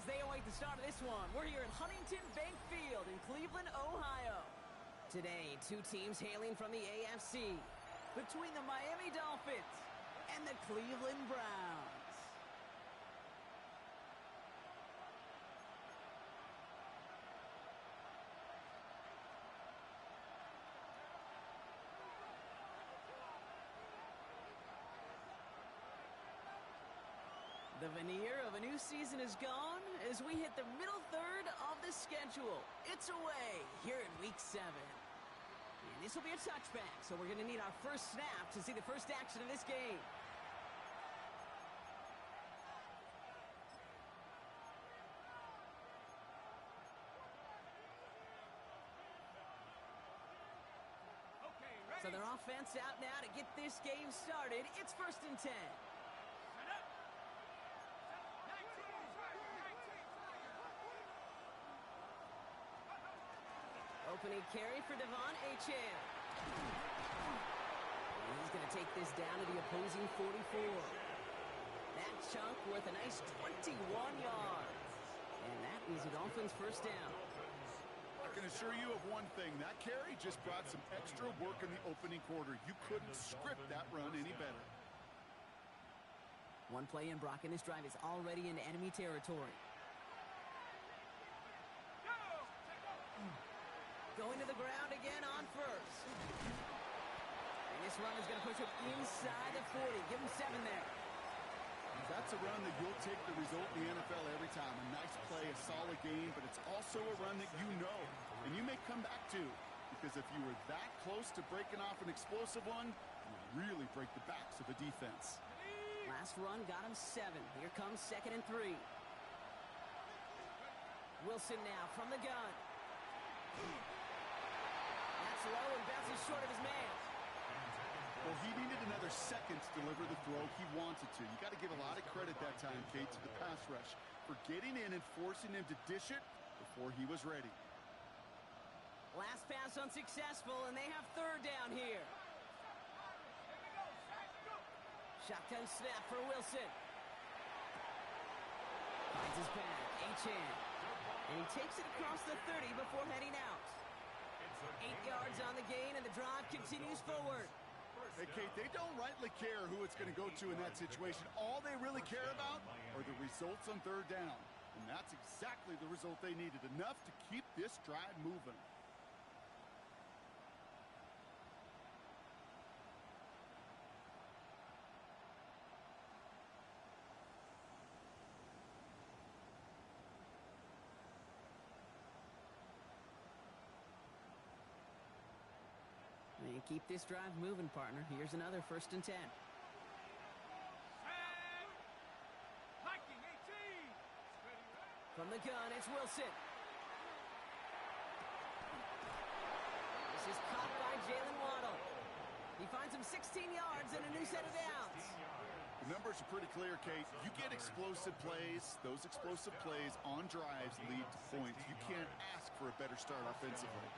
as they await the start of this one. We're here at Huntington Bank Field in Cleveland, Ohio. Today, two teams hailing from the AFC, between the Miami Dolphins and the Cleveland Browns. The veneer of a new season is gone as we hit the middle third of the schedule. It's away here in Week 7. And this will be a touchback, so we're going to need our first snap to see the first action of this game. So their offense out now to get this game started. It's 1st and 10. Opening carry for Devon Achane. And he's going to take this down to the opposing 44. That chunk worth a nice 21 yards. And that is the Dolphins' first down. I can assure you of one thing. That carry just brought some extra work in the opening quarter. You couldn't script that run any better. One play in, Brock, and this drive is already into enemy territory. Going to the ground again on first. And this run is going to push him inside the 40. Give him 7 there. That's a run that you'll take the result in the NFL every time. A nice play, a solid game, but it's also a run that you know and you may come back to. Because if you were that close to breaking off an explosive one, you really break the backs of the defense. Last run got him 7. Here comes 2nd and 3. Wilson now from the gun. That's low and bounces short of his man. Well, he needed another second to deliver the throw he wanted to. You got to give a lot of credit that time, Kate, to the pass rush for getting in and forcing him to dish it before he was ready. Last pass unsuccessful, and they have 3rd down here. Shotgun snap for Wilson. Finds his back, Achane. And he takes it across the 30 before heading out. 8 yards on the gain, and the drive continues forward. Hey, Kate, they don't rightly care who it's going to go to in that situation. All they really care about are the results on 3rd down. And that's exactly the result they needed, enough to keep this drive moving. And keep this drive moving, partner. Here's another 1st and 10. From the gun, it's Wilson. This is caught by Jalen Waddle. He finds him 16 yards and a new set of downs. The numbers are pretty clear, Kate. You get explosive plays. Those explosive plays on drives lead to points. You can't ask for a better start offensively.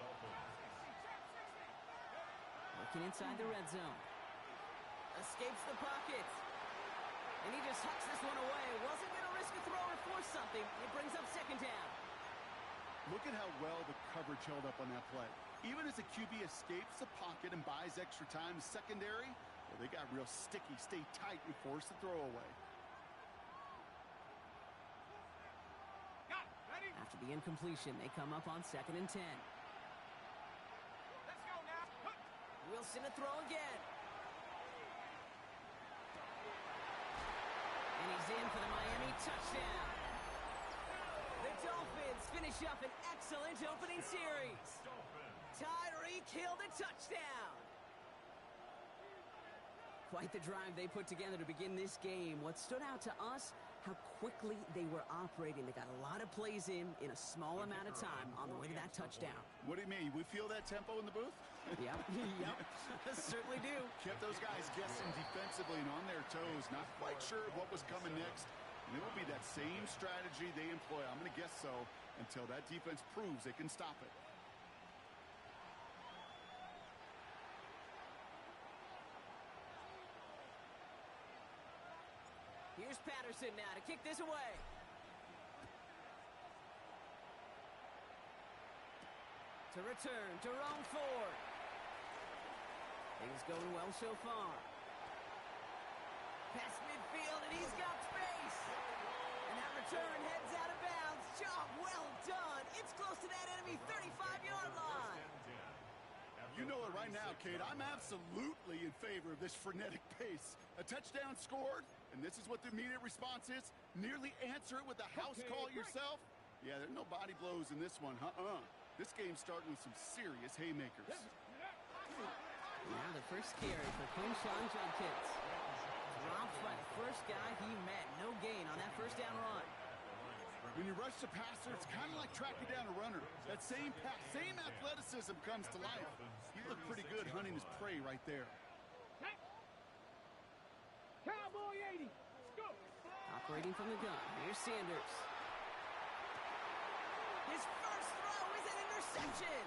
Working inside the red zone. Escapes the pocket. And he just hucks this one away. Wasn't going to risk a throw or force something. It brings up 2nd down. Look at how well the coverage held up on that play. Even as the QB escapes the pocket and buys extra time, secondary, well, they got real sticky, stay tight, and force the throw away. After the incompletion, they come up on 2nd and 10. Wilson to throw again. And he's in for the Miami touchdown. The Dolphins finish up an excellent opening series. Tyreek Hill the touchdown. Quite the drive they put together to begin this game. What stood out to us, how quickly they were operating. They got a lot of plays in a small amount of time on the way to that touchdown. What do you mean? We feel that tempo in the booth? Yep, certainly do. Kept those guys guessing defensively and on their toes, not quite sure what was coming next. And it will be that same strategy they employ, I'm going to guess so, until that defense proves they can stop it. Here's Patterson now to kick this away. To return, Jerome Ford. Things going well so far. Past midfield, and he's got space. And that return heads out of bounds. Job well done. It's close to that enemy 35-yard line. You know it right now, Kate. I'm absolutely in favor of this frenetic pace. A touchdown scored, and this is what the immediate response is. Nearly answer it with a house call yourself. Yeah, there's no body blows in this one. This game's starting with some serious haymakers. Now the first carry for Quinshon Judkins. Dropped by the first guy he met. No gain on that first down run. When you rush the passer, it's kind of like tracking down a runner. That same pass, same athleticism comes to life. He looked pretty good hunting his prey right there. Cowboy 80. Go. Operating from the gun. Here's Sanders. His first throw is an interception.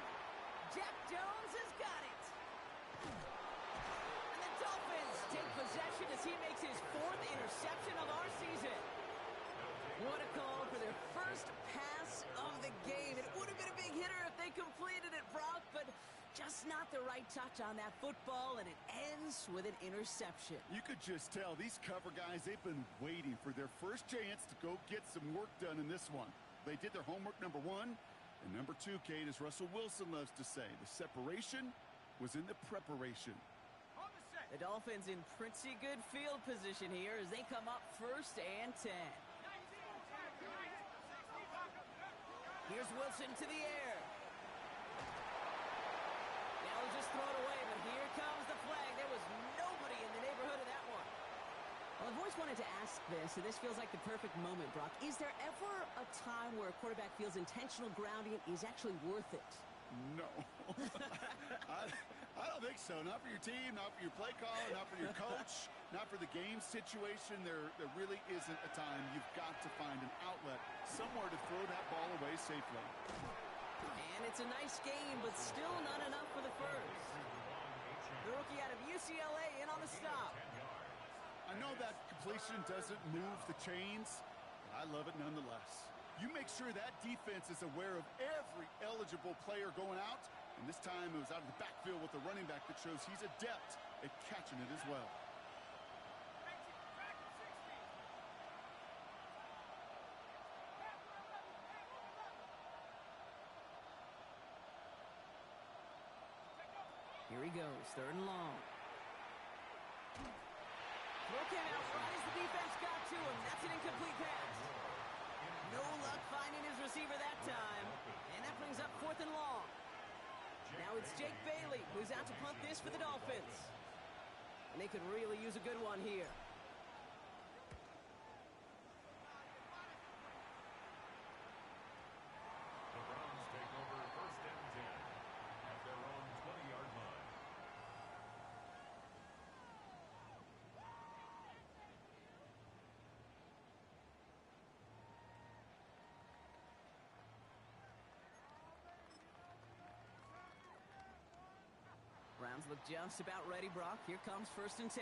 Jack Jones has got it. And the Dolphins take possession as he makes his 4th interception of our season. What a call for their first pass of the game. It would have been a big hitter if they completed it, Brock, but just not the right touch on that football, and it ends with an interception. You could just tell these cover guys, they've been waiting for their first chance to go get some work done in this one. They did their homework, number 1. And number 2, Kate, as Russell Wilson loves to say, the separation was in the preparation. The Dolphins in pretty good field position here as they come up 1st and 10. Here's Wilson to the air. Now he'll just throw it away, but here comes the flag. There was nobody in the neighborhood of that one. Well, I've always wanted to ask this, and this feels like the perfect moment, Brock. Is there ever a time where a quarterback feels intentional grounding is actually worth it? No. I don't think so. Not for your team, not for your play caller, not for your coach, not for the game situation. There really isn't a time. You've got to find an outlet, somewhere to throw that ball away safely. And it's a nice game, but still not enough for the first. The rookie out of UCLA in on the stop. I know that completion doesn't move the chains, but I love it nonetheless. You make sure that defense is aware of every eligible player going out, and this time it was out of the backfield with the running back that shows he's adept at catching it as well. Here he goes, 3rd and long. Throw came out right as the defense got to him. That's an incomplete pass. No luck finding his receiver that time. And that brings up 4th and long. Now it's Jake Bailey who's out to punt this for the Dolphins. And they could really use a good one here. The Browns take over 1st and 10 at their own 20-yard line. Browns look just about ready, Brock. Here comes 1st and 10.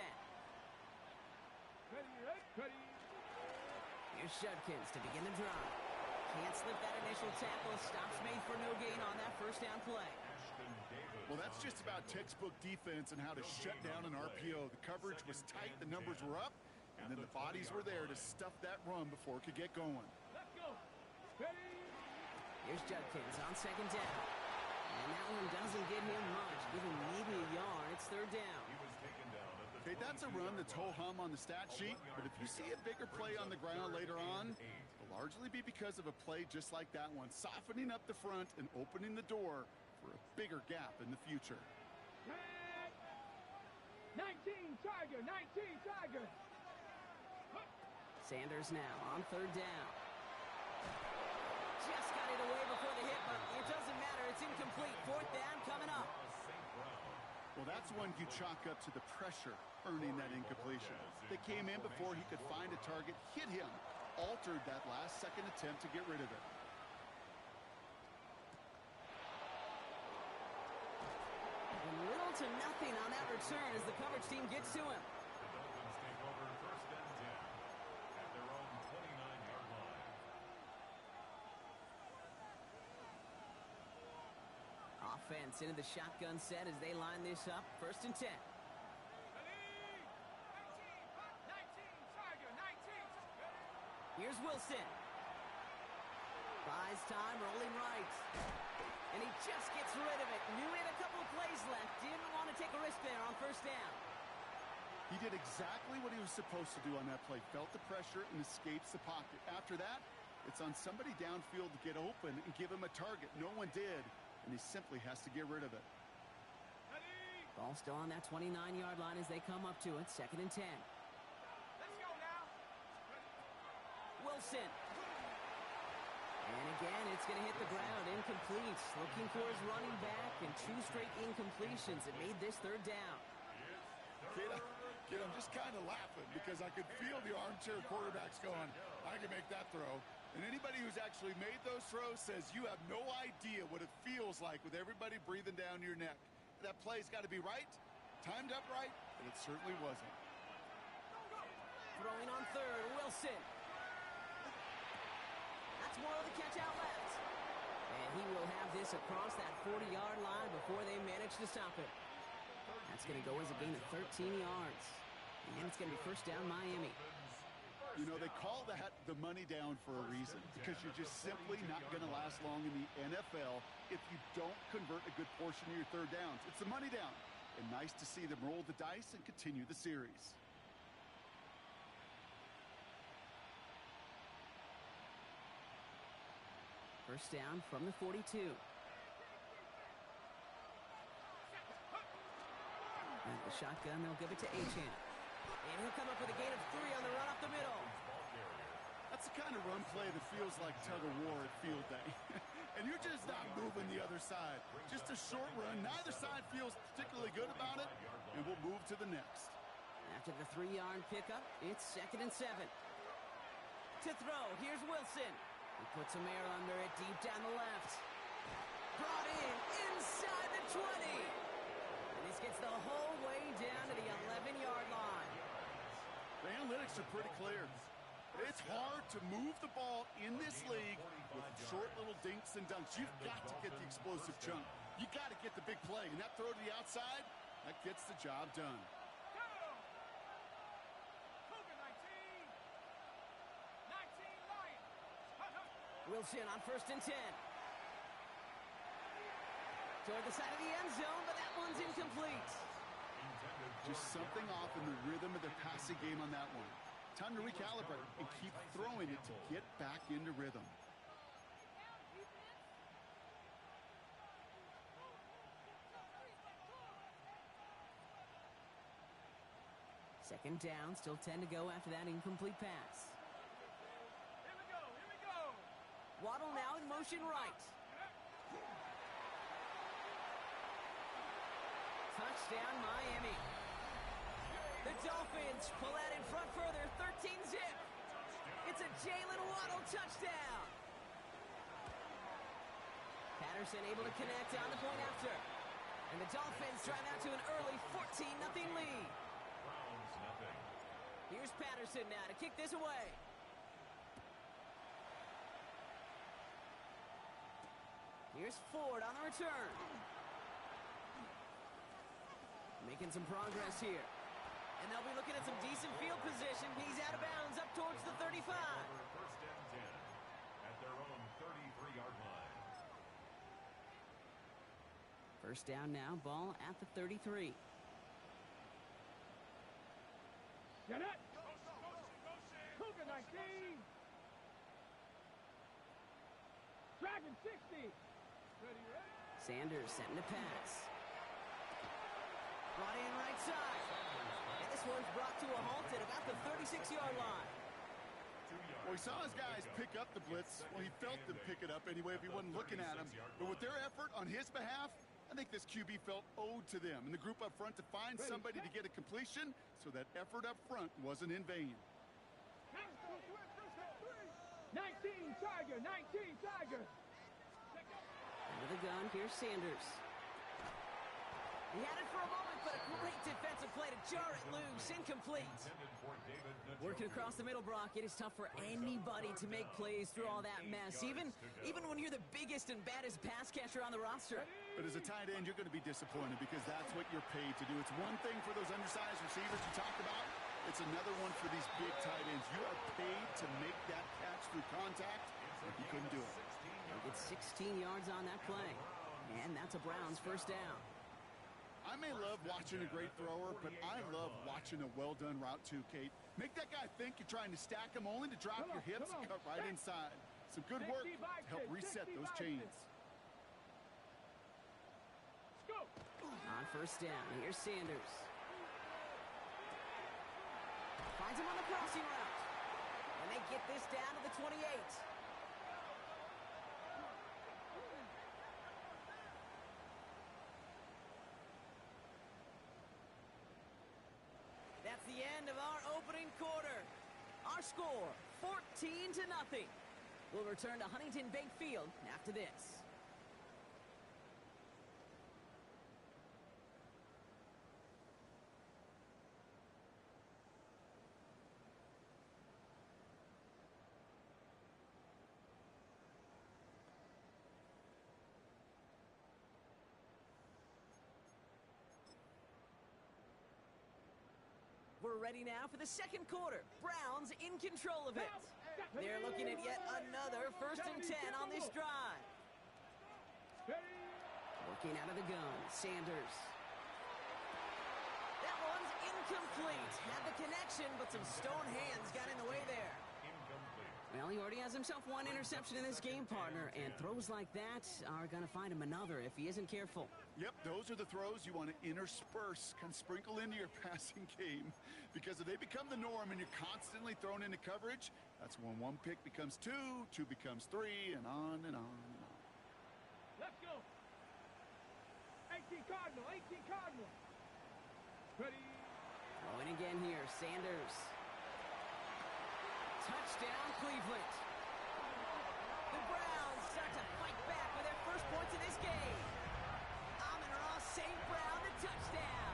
Ready. Here's Judkins to begin the drive. Can't slip that initial tackle. Stops made for no gain on that 1st down play. Well, that's just about textbook defense and how to shut down an RPO. The coverage was tight, the numbers were up, and then the bodies were there to stuff that run before it could get going. Let's go. Ready. Here's Judkins on 2nd down. And that one doesn't get him much, giving maybe a yard. It's 3rd down. Okay, that's a run that's ho-hum on the stat sheet, but if you see a bigger play on the ground later on, it'll largely be because of a play just like that one, softening up the front and opening the door for a bigger gap in the future. 19 Tiger. Sanders now on 3rd down. Just got it away before the hit, but it doesn't matter. It's incomplete. 4th down coming up. Well, that's one you chalk up to the pressure earning that incompletion. They came in before he could find a target, hit him, altered that last-second attempt to get rid of it. And little to nothing on that return as the coverage team gets to him. The Dolphins take over 1st and 10 at their own 29-yard line. offense into the shotgun set as they line this up. 1st and 10. Here's Wilson. Buys time, rolling right. And he just gets rid of it. Knew he had a couple of plays left. Didn't want to take a risk there on 1st down. He did exactly what he was supposed to do on that play. Felt the pressure and escapes the pocket. After that, it's on somebody downfield to get open and give him a target. No one did, and he simply has to get rid of it. Ball still on that 29-yard line as they come up to it. 2nd and 10. Let's go now. Wilson. And again, it's going to hit the ground. Incomplete. Looking for his running back, and 2 straight incompletions. It made this 3rd down. Kid, I'm just kind of laughing because I could feel the armchair quarterbacks going, I can make that throw. And anybody who's actually made those throws says you have no idea what it feels like with everybody breathing down your neck. That play's got to be right, timed up right, and it certainly wasn't. Throwing on 3rd, Wilson. That's more of the catch out left. And he will have this across that 40-yard line before they manage to stop it. That's going to go as a gain of 13 yards. And it's going to be 1st down Miami. You know, they call that the money down for a reason, because you're just simply not going to last long in the NFL if you don't convert a good portion of your 3rd downs. It's the money down. And nice to see them roll the dice and continue the series. First down from the 42. And the shotgun, they'll give it to Achane. And he'll come up with a gain of 3 on the run up the middle. That's the kind of run play that feels like tug-of-war at field day. And you're just not moving the other side. Just a short run. Neither side feels particularly good about it. And we'll move to the next. After the 3-yard pickup, it's 2nd and 7. To throw, here's Wilson. He puts some air under it deep down the left. Brought in inside the 20. And this gets the whole way down to the 11-yard line. The analytics are pretty clear. It's hard to move the ball in this league with short little dinks and dunks. You've got to get the explosive chunk. You got to get the big play. And that throw to the outside, that gets the job done. Wilson on 1st and 10. Toward the side of the end zone, but that one's incomplete. Just something off in the rhythm of their passing game on that one. Time to recalibrate and keep throwing it to get back into rhythm. Second down, still 10 to go after that incomplete pass. Waddle now in motion right. Touchdown, Miami. The Dolphins pull out in front further, 13-zip. It's a Jalen Waddle touchdown. Patterson able to connect on the point after. And the Dolphins drive out to an early 14-0 lead. Here's Patterson now to kick this away. Here's Ford on the return. Making some progress here. And they'll be looking at some decent field position. He's out of bounds up towards the 35. 1st and 10 at their own 33-yard line. First down now, ball at the 33. Get it! Cougar 19! Dragon 60! Sanders setting to pass. Brought in right side. And this one's brought to a halt at about the 36-yard line. Well, he saw his guys pick up the blitz. Well, he felt them pick it up anyway if he wasn't looking at him. But with their effort on his behalf, I think this QB felt owed to them and the group up front to find somebody to get a completion so that effort up front wasn't in vain. 19 Tiger! 19 Tiger! Under the gun, here's Sanders. He had it for a moment, but a great defensive play to jar it loose. Incomplete. Working across the middle, Brock, it is tough for anybody to make plays through all that mess, even when you're the biggest and baddest pass catcher on the roster. But as a tight end, you're going to be disappointed because that's what you're paid to do. It's one thing for those undersized receivers you talked about. It's another one for these big tight ends. You are paid to make that catch through contact, and he couldn't do it. He'll get 16 yards on that play, and that's a Browns first down. I may love watching a great thrower, but I love watching a well-done route too, Kate. Make that guy think you're trying to stack him only to drop your hips and cut right inside. Some good work to help reset those chains. On first down, here's Sanders. Finds him on the crossing route. And they get this down to the 28. That's the end of our opening quarter. Our score, 14-0. We'll return to Huntington Bank Field after this. We're ready now for the second quarter. Browns in control of it. They're looking at yet another 1st and 10 on this drive. Working out of the gun, Sanders. That one's incomplete. Had the connection, but some stone hands got in the way there. Well, he already has himself one interception in this game, partner, and throws like that are going to find him another if he isn't careful. Yep, those are the throws you want to intersperse, kind of sprinkle into your passing game, because if they become the norm and you're constantly thrown into coverage, that's when one pick becomes two, two becomes three, and on and on and on. Let's go. 18 Cardinal, 18 Cardinal. Ready. Throwing again here, Sanders. Touchdown, Cleveland. The Browns start to fight back with their first points of this game. Amon-Ra St. Brown, the touchdown.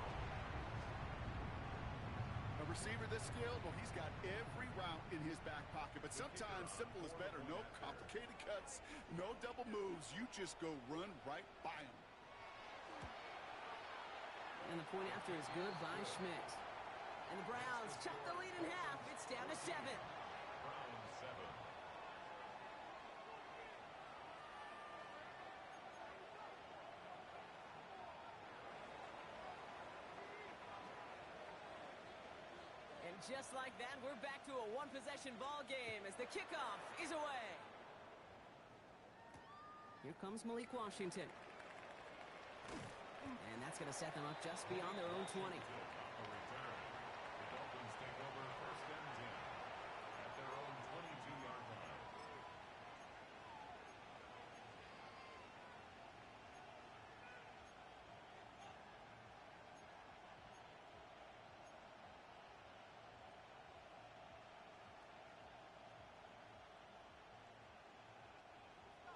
A receiver this skilled, well, he's got every route in his back pocket, but sometimes simple is better. No complicated cuts, no double moves. You just go run right by him. And the point after is good by Schmidt. And the Browns chop the lead in half. It's down to 7. And just like that, we're back to a one-possession ball game as the kickoff is away. Here comes Malik Washington. And that's going to set them up just beyond their own 20.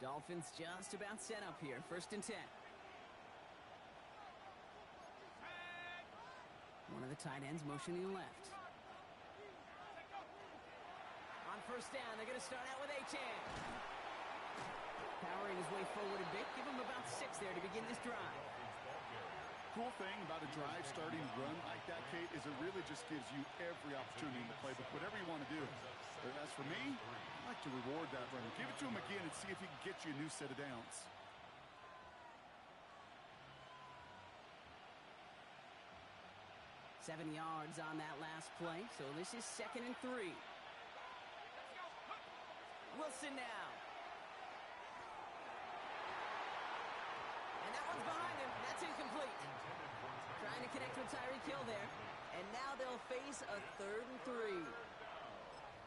Dolphins just about set up here. 1st and 10. One of the tight ends motioning left. On first down, they're going to start out with Achane. Powering his way forward a bit. Give him about 6 there to begin this drive. Cool thing about a drive starting run like that, Kate, is it really just gives you every opportunity in the playbook, whatever you want to do. But as for me, I like to reward that runner. Give it to him again and see if he can get you a new set of downs. Seven yards on that last play, so this is 2nd and 3. Wilson now. And that one's behind him. That's incomplete. Trying to connect with Tyreek Hill there. And now they'll face a 3rd and 3.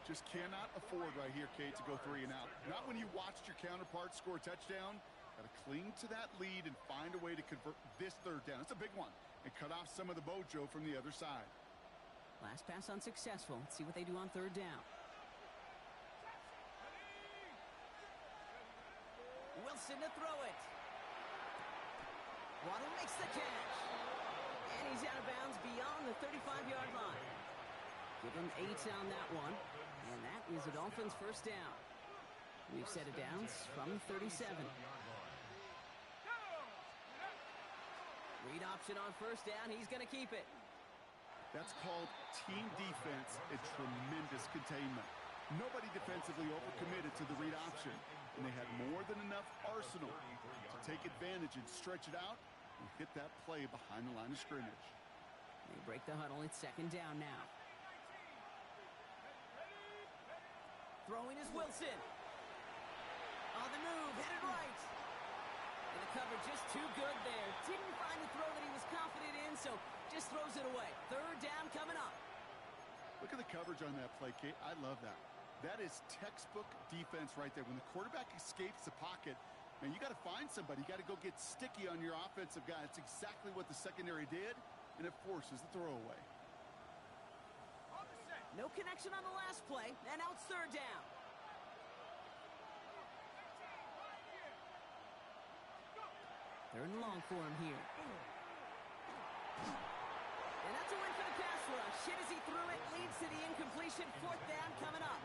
Just cannot afford right here, Kate, to go 3 and out. Not when you watched your counterpart score a touchdown. Got to cling to that lead and find a way to convert this 3rd down. It's a big one. And cut off some of the mojo from the other side. Last pass unsuccessful. Let's see what they do on 3rd down. Wilson to throw it. Waddle makes the catch. And he's out of bounds beyond the 35-yard line. Give him 8 on that one. And that is a Dolphins first down. We've set it down from 37. Read option on first down. He's going to keep it. That's called team defense and tremendous containment. Nobody defensively overcommitted to the read option, and they had more than enough arsenal to take advantage and stretch it out and hit that play behind the line of scrimmage. They break the huddle. It's second down now. Throwing is Wilson. On the move, headed right. And the coverage just too good there. Didn't find the throw that he was confident in, so just throws it away. Third down coming up. Look at the coverage on that play, Kate. I love that. That is textbook defense right there. When the quarterback escapes the pocket, man, you got to find somebody. You got to go get sticky on your offensive guy. It's exactly what the secondary did, and it forces the throwaway. No connection on the last play, and now it's third down. Third and long for him here. And that's a win for the pass rush. Hit as he threw it, leads to the incompletion. Fourth down coming up.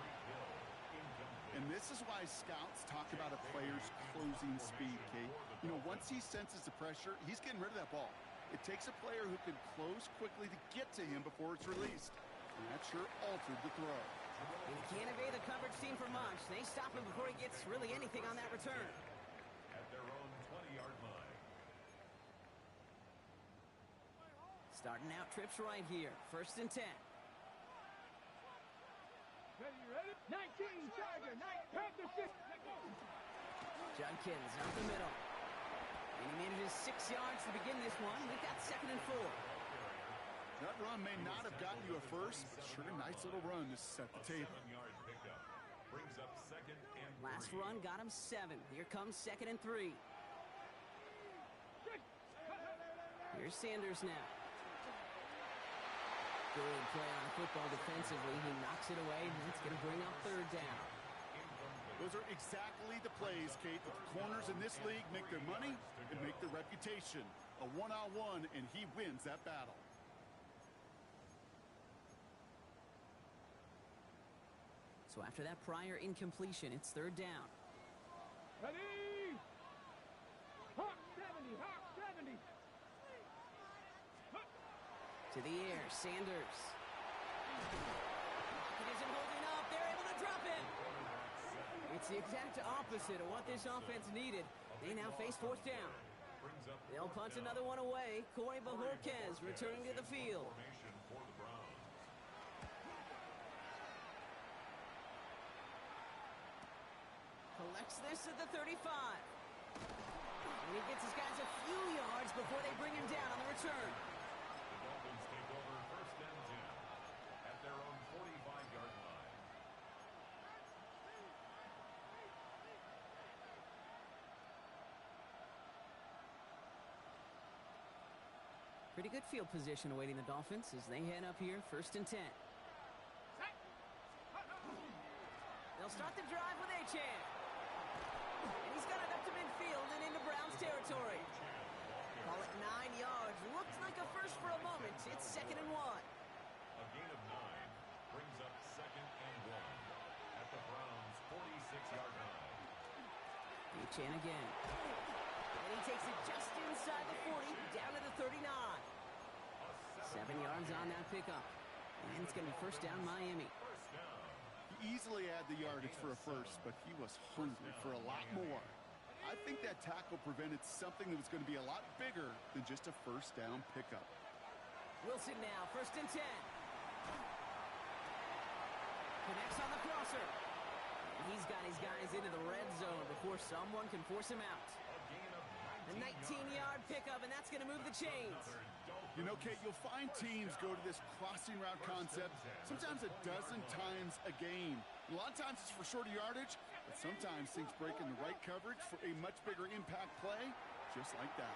And this is why scouts talk about a player's closing speed, Kate. You know, once he senses the pressure, he's getting rid of that ball. It takes a player who can close quickly to get to him before it's released. And that sure altered the throw. And he can't evade the coverage team for much. They stop him before he gets really anything on that return. At their own 20-yard line. Starting out trips right here. First and 10. Ready? 19, Charger, 9, Panther 6. Judkins up the middle. And he manages 6 yards to begin this one. We've got second and 4. That run may not have gotten you a first, but sure, nice little run to set the table. 7-yard pickup brings up second and 3. Last run got him 7. Here comes second and 3. Here's Sanders now. Good play on the football defensively. He knocks it away, and that's going to bring up third down. Those are exactly the plays, Kate, that the corners in this league make their money and make their reputation. A one-on-one, and he wins that battle. So after that prior incompletion, it's third down. Ready? Hawk 70, Hawk 70. To the air, Sanders. Pocket isn't holding up. They're able to drop it. It's the exact opposite of what this offense needed. They now face fourth down. They'll punch another one away. Corey Bajorquez returning to the field. Collects this at the 35. And he gets his guys a few yards before they bring him down on the return. The Dolphins take over first and 10 at their own 45-yard line. Pretty good field position awaiting the Dolphins as they head up here, first and 10. They'll start the drive with Achane. And he's got it up to midfield and into Browns territory. Call it 9 yards. Looked like a first for a moment. It's second and 1. A gain of 9 brings up second and 1 at the Browns' 46-yard line. Achane again. And he takes it just inside the 40, down to the 39. 7 yards on that pickup. And it's going to be first down Miami. He easily had the yardage for a first, but he was hungry for a lot more. I think that tackle prevented something that was going to be a lot bigger than just a first down pickup. Wilson now, first and 10. Connects on the crosser. And he's got his guys into the red zone before someone can force him out. A 19-yard pickup, and that's going to move the chains. You know, Kate, you'll find teams go to this crossing route concept sometimes a dozen times a game. A lot of times it's for shorter yardage, but sometimes things break in the right coverage for a much bigger impact play, just like that.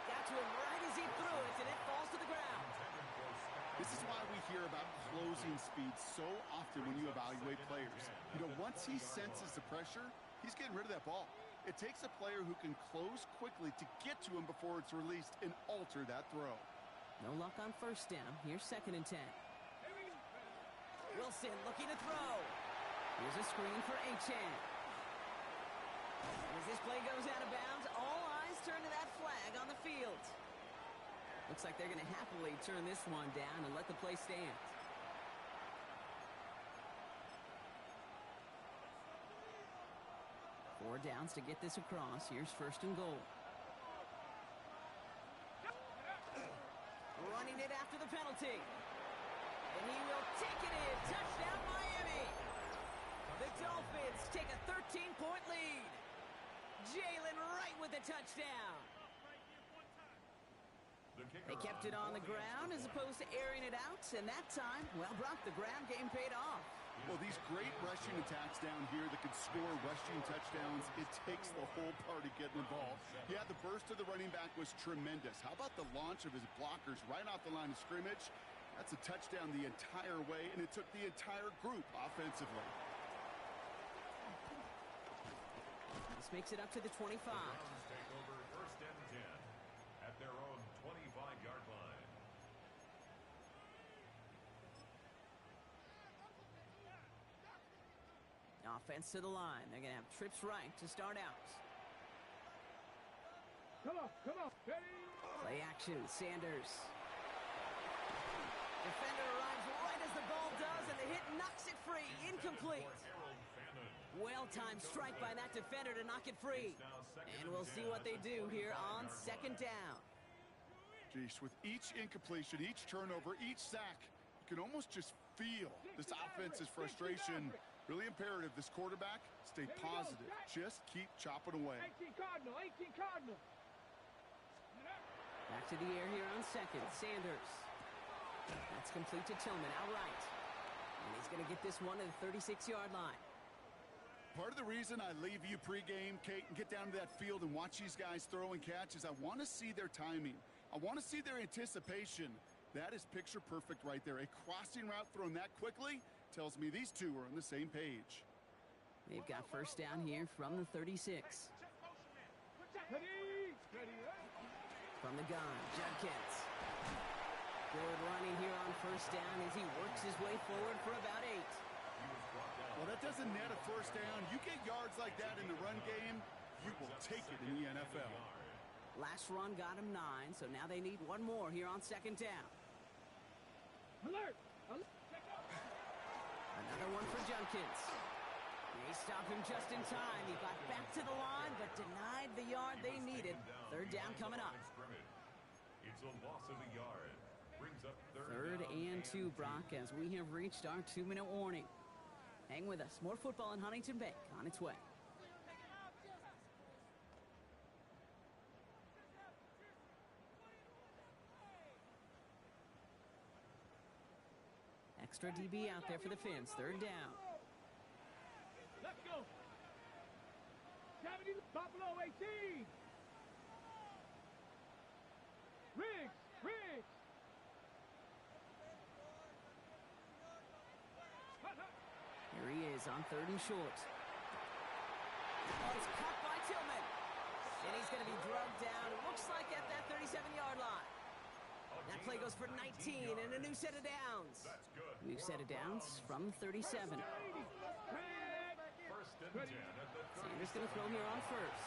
Got to him right as he threw it, and it falls to the ground. This is why we hear about closing speed so often when you evaluate players. You know, once he senses the pressure, he's getting rid of that ball. It takes a player who can close quickly to get to him before it's released and alter that throw. No luck on first down. Here's 2nd and 10. Wilson looking to throw. Here's a screen for Achane. As this play goes out of bounds, all eyes turn to that flag on the field. Looks like they're going to happily turn this one down and let the play stand. Four downs to get this across. Here's 1st and goal. Running it after the penalty. And he will take it in. Touchdown, Miami. The Dolphins take a 13-point lead. Jalen Wright with the touchdown. They kept it on the ground as opposed to airing it out. And that time, well, Brock, the ground game paid off. Well, these great rushing attacks down here that can score rushing touchdowns, it takes the whole party getting involved. Yeah, the burst of the running back was tremendous. How about the launch of his blockers right off the line of scrimmage? That's a touchdown the entire way, and it took the entire group offensively. This makes it up to the 25. The Browns take over 1st and 10 at their own 25-yard line. Offense to the line. They're going to have trips right to start out. Come on, ready? Play action, Sanders. Defender arrives right as the ball does, and the hit knocks it free. Incomplete. Well-timed strike by that defender to knock it free. And we'll see what they do here on 2nd down. Geez, with each incompletion, each turnover, each sack, you can almost just feel this offense's frustration. Really imperative this quarterback stay positive. Just keep chopping away. 18 Cardinal. Back to the air here on 2nd. Sanders. That's complete to Tillman outright. And he's going to get this one to the 36-yard line. Part of the reason I leave you pregame, Kate, and get down to that field and watch these guys throw and catch is I want to see their timing. I want to see their anticipation. That is picture perfect right there. A crossing route thrown that quickly tells me these two are on the same page. They've got 1st down here from the 36. From the gun, Judkins. Good running here on 1st down as he works his way forward for about 8. Well, that doesn't net a 1st down. You get yards like that in the run game, you will take it in the NFL. Last run got him 9, so now they need one more here on 2nd down. Alert! Another one for Judkins. They stop him just in time. He got back to the line, but denied the yard they needed. 3rd down coming up. It's a loss of a yard. Brings up 3rd and 2, Brock, as we have reached our 2-minute warning. Hang with us. More football in Huntington Bank on its way. Extra DB out there for the Fins. 3rd down. Let's go. 70, Buffalo 18. Riggs. Here he is on 3rd and short. Oh, it's caught by Tillman. And he's going to be drugged down. It looks like at that 37-yard line. That play goes for 19 and a new set of downs. New set of downs from 37. Sanders going to throw here on 1st.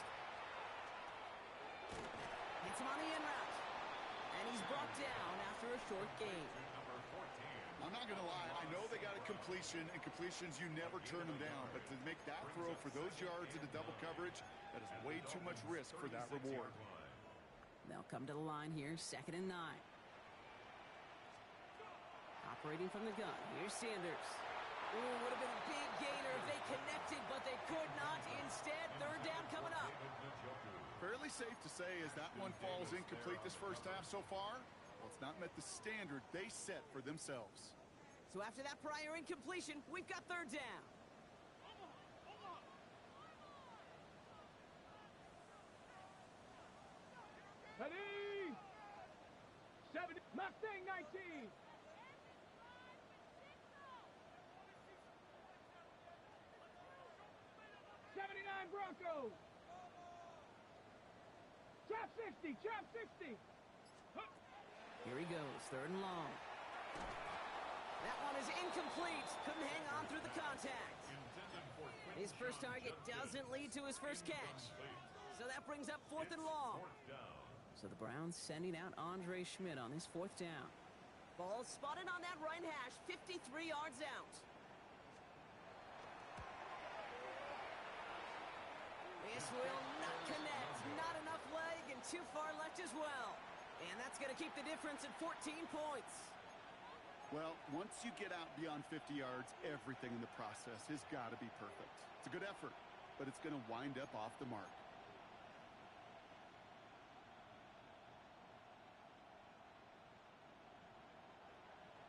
Hits him on the in route. And he's brought down after a short gain. I'm not going to lie. I know they got a completion, and completions, you never turn them down. But to make that throw for those yards into double coverage, that is way too much risk for that reward. They'll come to the line here, 2nd and 9. Operating from the gun. Here's Sanders. Ooh, would have been a big gainer if they connected, but they could not. Instead, 3rd down coming up. Fairly safe to say as that one falls incomplete this first half so far, well, it's not met the standard they set for themselves. So after that prior incompletion, we've got 3rd down. Ready? 70, Mustang 19. Broncos. Trap 60, trap 60. Here he goes, 3rd and long. That one is incomplete. Couldn't hang on through the contact. His first target doesn't lead to his first catch. So that brings up 4th and long. So the Browns sending out Andre Schmidt on his 4th down. Ball spotted on that right hash, 53 yards out. This will not connect. Not enough leg and too far left as well. And that's going to keep the difference at 14 points. Well, once you get out beyond 50 yards, everything in the process has got to be perfect. It's a good effort, but it's going to wind up off the mark.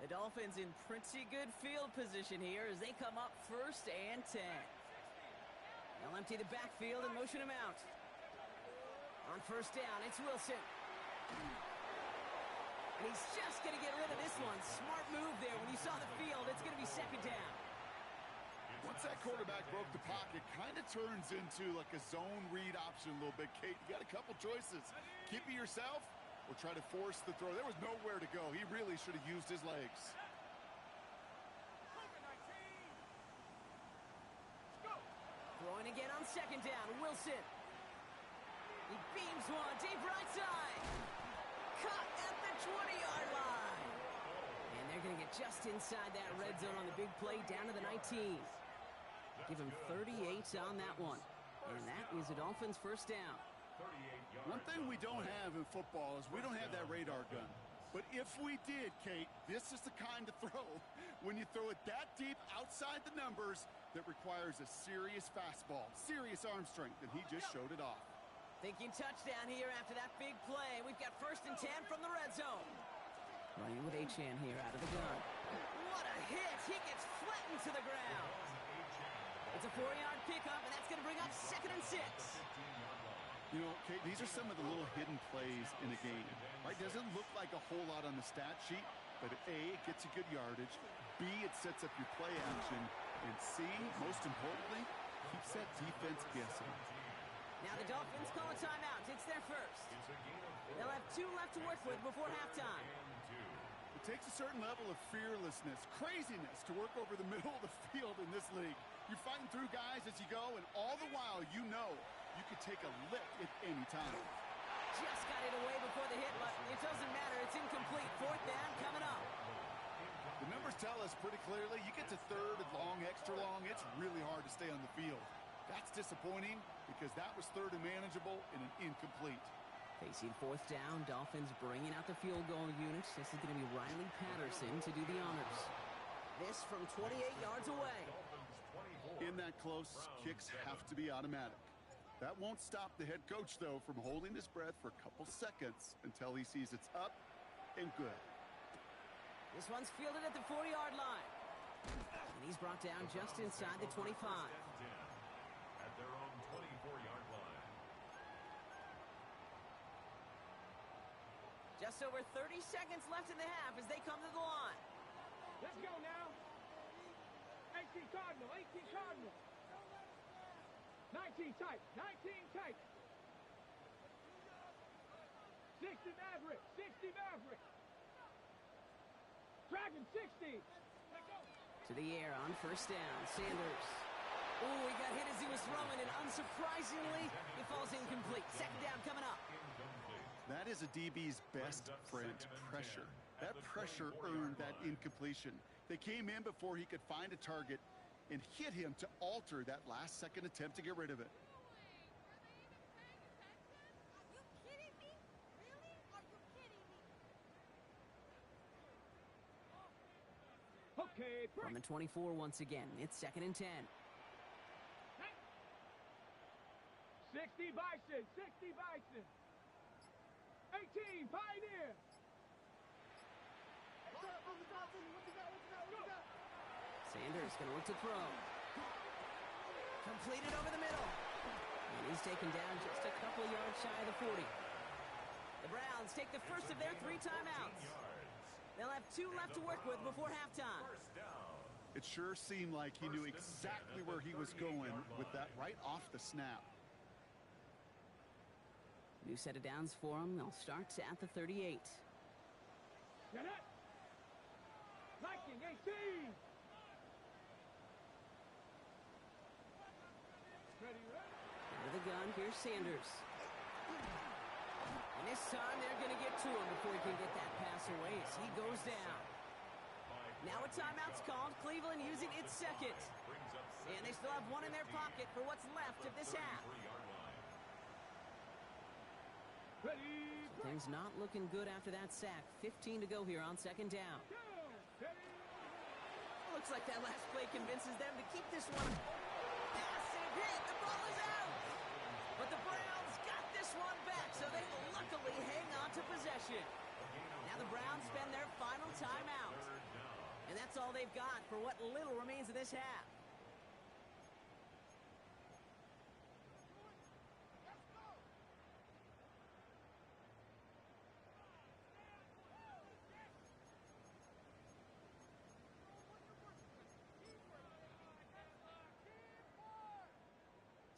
The Dolphins in pretty good field position here as they come up 1st and 10. They'll empty the backfield and motion him out. On 1st down, it's Wilson. And he's just going to get rid of this one. Smart move there. When you saw the field, it's going to be 2nd down. Once that quarterback broke the pocket, kind of turns into like a zone read option a little bit, Kate. You got a couple choices. Keep it yourself or try to force the throw. There was nowhere to go. He really should have used his legs. Throwing again on 2nd down, Wilson. He beams one, deep right side. Cut at the 20-yard line. And they're going to get just inside that red zone on the big play down to the 19. Give him 38 on that one. And that is a Dolphins 1st down. One thing we don't have in football is we don't have that radar gun. But if we did, Kate, this is the kind of throw, when you throw it that deep outside the numbers, that requires a serious fastball, serious arm strength, and he just showed it off. Thinking touchdown here after that big play. We've got 1st and 10 from the red zone. Running with Achane here out of the gun. What a hit! He gets flattened to the ground. It's a 4-yard pickup, and that's going to bring up 2nd and 6. You know, Kate, these are some of the little hidden plays in a game. Right? Doesn't look like a whole lot on the stat sheet, but A, it gets you good yardage. B, it sets up your play action. And C, most importantly, keeps that defense guessing. Now the Dolphins call a timeout. It's their first. They'll have 2 left to work with before halftime. It takes a certain level of fearlessness, craziness to work over the middle of the field in this league. You're fighting through guys as you go, and all the while you know you could take a lick at any time. Just got it away before the hit, but it doesn't matter. It's incomplete. 4th down coming up. The numbers tell us pretty clearly, you get to 3rd and long, extra long, it's really hard to stay on the field. That's disappointing because that was 3rd and manageable and an incomplete. Facing 4th down, Dolphins bringing out the field goal unit. This is going to be Riley Patterson to do the honors. This from 28 yards away. In that close, kicks have to be automatic. That won't stop the head coach, though, from holding his breath for a couple seconds until he sees it's up and good. This one's fielded at the 4-yard line. And he's brought down just inside the 25. At their own 24-yard line. Just over 30 seconds left in the half as they come to the line. Let's go now. 18 Cardinal, 18 Cardinal. 19 tight, 19 tight. 60 Maverick, 60 Maverick. Dragon 60. To the air on 1st down, Sanders. Oh, he got hit as he was throwing, and unsurprisingly, he falls incomplete. 2nd down coming up. That is a DB's best friend, pressure. That pressure earned that incompletion. They came in before he could find a target and hit him to alter that last-second attempt to get rid of it. Okay, From the 24 once again, it's 2nd and 10. 60 Bison, 60 Bison. 18 Pioneer. Sanders going to look to throw. Completed over the middle. And he's taken down just a couple yards shy of the 40. The Browns take the first of their 3 timeouts. They'll have 2 left to work with before halftime. It sure seemed like he knew exactly where he was going with that right off the snap. New set of downs for them. They'll start at the 38. Get it. Liking 18. Ready, ready. Out of the gun, here's Sanders. And this time they're going to get to him before he can get that pass away as he goes down. Now a timeout's called. Cleveland using its second. And they still have one in their pocket for what's left of this half. Ready. So things not looking good after that sack. 15 to go here on second down. Looks like that last play convinces them to keep this one. Massive hit. The ball is out. But the Browns got this one back, so they luckily hang on to possession. Now the Browns spend their final timeout. And that's all they've got for what little remains of this half.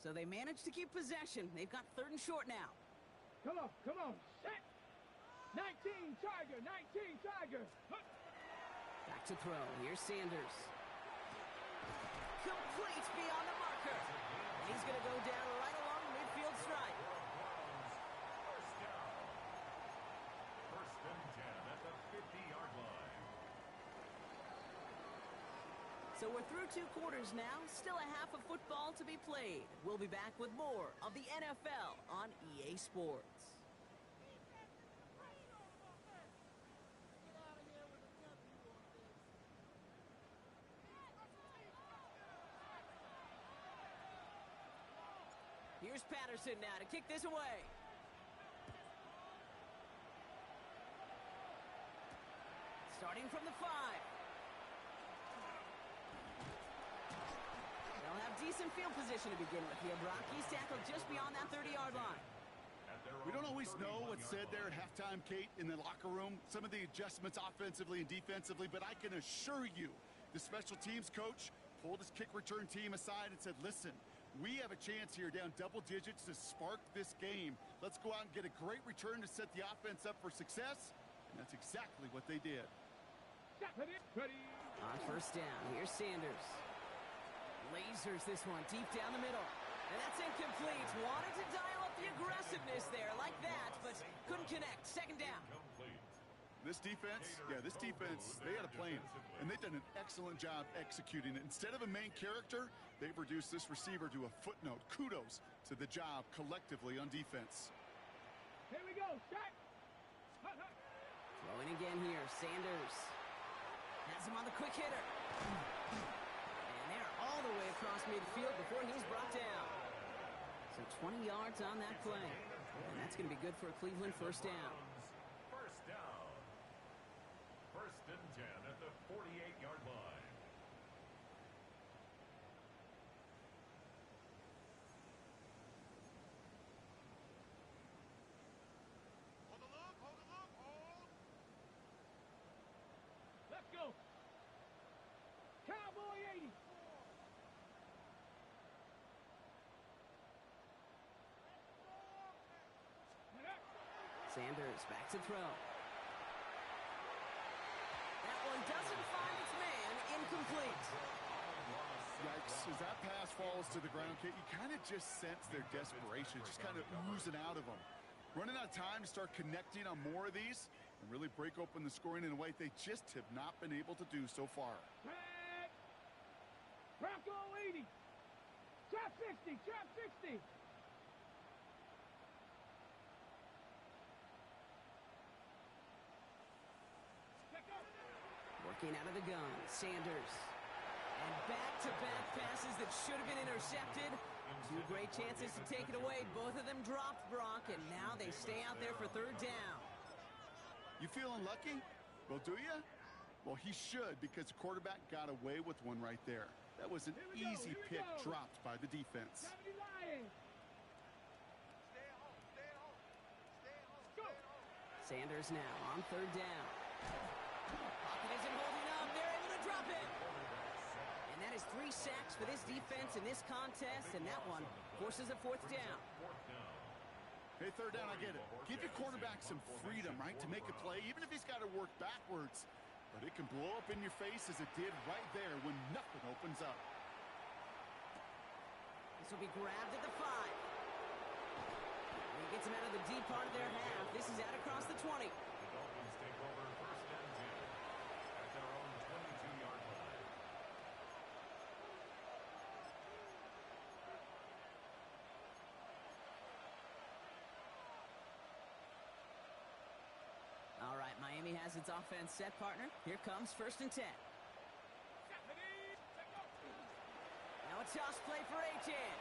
So they managed to keep possession. They've got third and short now. Come on, come on. Set. 19 Tiger, 19 Tiger. Back to throw. Here's Sanders. Complete beyond the marker. And he's going to go down right along the midfield stripe. First down. First and 10 at the 50-yard line. So we're through 2 quarters now. Still a half of football to be played. We'll be back with more of the NFL on EA Sports. Here's Patterson now to kick this away. Starting from the 5. They'll have decent field position to begin with here, Brock. He's tackled just beyond that 30-yard line. We don't always know what's said there at halftime, Kate, in the locker room. Some of the adjustments offensively and defensively, but I can assure you the special teams coach pulled his kick return team aside and said, listen, we have a chance here down double digits to spark this game. Let's go out and get a great return to set the offense up for success. And that's exactly what they did. Ready. On first down, here's Sanders. Lasers this one deep down the middle. And that's incomplete. Wanted to dial up the aggressiveness there like that, but couldn't connect. Second down. This defense, they had a plan. And they've done an excellent job executing it. Instead of a main character, they've reduced this receiver to a footnote. Kudos to the job collectively on defense. Here we go. Set. Throwing again here. Sanders has him on the quick hitter. And they're all the way across midfield before he's brought down. So 20 yards on that play. And that's going to be good for a Cleveland first down. First down. First and 10 at the 48-yard line. Let's go. Cowboy 80. Sanders back to throw. That one doesn't find its man. Incomplete. Yikes. As that pass falls to the ground, Kate, you kind of just sense their desperation, just kind of oozing out of them. Running out of time to start connecting on more of these and really break open the scoring in a way they just have not been able to do so far. Bronco 80. Trap 60. Trap 60. Working out of the gun, Sanders. And back-to-back passes that should have been intercepted. 2 great chances to take it away. Both of them dropped, Brock, and now they stay out there for third down. You feeling lucky? Well, do you? Well, he should, because the quarterback got away with one right there. That was an easy pick dropped by the defense. Sanders now on third down. Pocket isn't holding up. They're able to drop it. And that is 3 sacks for this defense in this contest, and that one forces a fourth down. Hey, third down, I get it. Give your quarterback some freedom, right, to make a play, even if he's got to work backwards. But it can blow up in your face as it did right there when nothing opens up. This will be grabbed at the 5. And he gets him out of the deep part of their half. This is out across the 20. The Dolphins take over first and 10 at their own 22-yard line. All right, Miami has its offense set, partner. Here comes first and 10. Now a toss play for Achan.